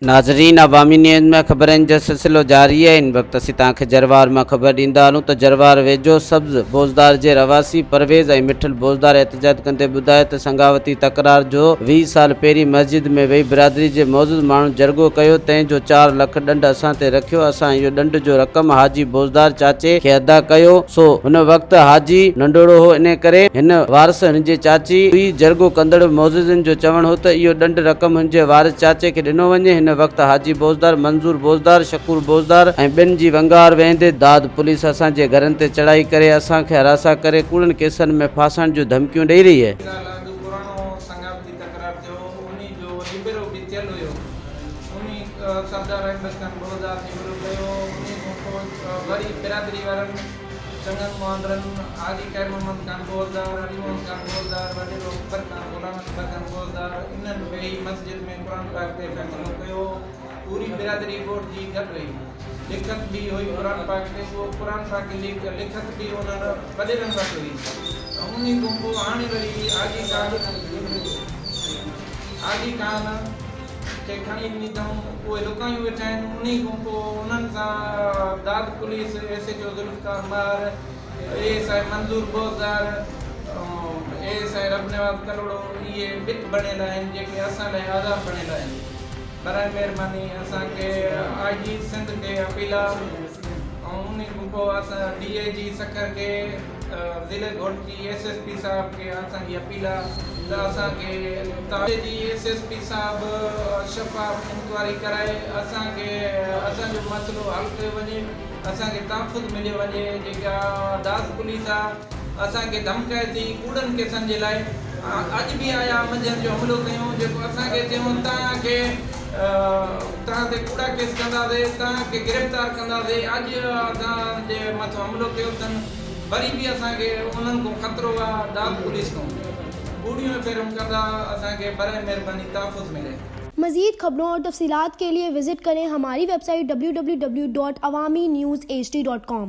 नाज़रीन, अवामी न्यूज़ में ख़बरनि जो सिलसिलो जारी है। इन वक्त असीं तव्हांखे जरवार में ख़बर ॾींदा हलूं त जरवार वेझो सब्ज़ बौज़दार जे रवासी परोवेज़ ऐं मिठल बौज़दार एहतजाज कंदे ॿुधायो त संगावती तकरार जो 20 साल पहिरीं मस्जिद में वेही बिरादरी जे मौजूद माण्हू जरगो कयो, तंहिंजो 4 लख ॾंड असां ते रखियो। असां इहो ॾंड जो रक़म हाजी बौज़दार चाचे खे अदा कयो। सो हुन वक़्तु हाजी नंढड़ो हो, इन करे हिन वारस हिन जे चाची हुई। जरगो कंदड़ मौजूदनि जो चवण हो त इहो ॾंड रक़म हुन जे वारिस चाचे खे ॾिनो वञे। हिन वक़्तु हाजी बौज़दार, मंज़ूर बौज़दार, शकूर बौज़दार ऐं ॿियनि जी वंगार वेंदे दाद पुलिस असांजे घरनि ते चढ़ाई करे असांखे हरासा करे कूड़नि केसनि में फासण जूं धमकियूं ॾेई रही है। चंगन मोहन आदि खैर मोहम्मद खान बौज़दार, अली मोहम्मद खान बौज़दार, वडेरो अकबर खान, गुलाम अकबर खान बौज़दार इन्हनि वेही मस्जिद में कुरान पाक ते फ़ैसिलो कयो। पूरी बिरादरी वोट जी गॾु हुई, लिखत भी हुई कुरान पाक ते। वो कुरान पाक की लिखत भी उन्हनि वॾेरनि वटि हुई। उन खां पोइ हाणे वरी आदि खान खे खणी वञी अथऊं, उहे लुकायूं वेठा आहिनि। उन खां पोइ उन्हनि सां दाद पुलिस, SHO ज़ुल्फ़िकार मार, ASI मंज़ूर बौज़दार, ASI रबनवाज़ करोड़ो, इहे बित बणियल आहिनि जेके असां लाइ आज़ाद बणियल आहिनि। बराए महिरबानी असांखे IG सिंध खे अपील आहे। ऐं उन खां पोइ असां DIG सखर खे, ज़िले घोट जी SSP साहब खे असांजी अपील आहे त असांखे तव्हां जी SSP साहब शफ़ाफ़ इंक्वायरी कराए असांखे असांजो मसइलो हल कयो वञे, असांखे तहफ़ुज़ मिलियो वञे। जेका दाद पुलिस आहे असांखे धमकाए थी कूड़नि केसनि जे लाइ। अॼु बि आया मंझंदि जो हमिलो कयूं, जेको असांखे चयूं तव्हांखे तव्हां ते कूड़ा केस कंदासीं, तव्हांखे गिरफ़्तार कंदासीं। अॼु असांजे मथां हमिलो कयो अथनि। वरी बि असांखे उन्हनि खां ख़तरो आहे, दाद पुलिस खां। कूड़ियूं फेरूं कंदा, असांखे बराए महिरबानी तहफ़ुज़ मिले। मज़ीद खबरों और तफसीलात के लिए विजिट करें हमारी वेबसाइट www.awamiNewsHD.com।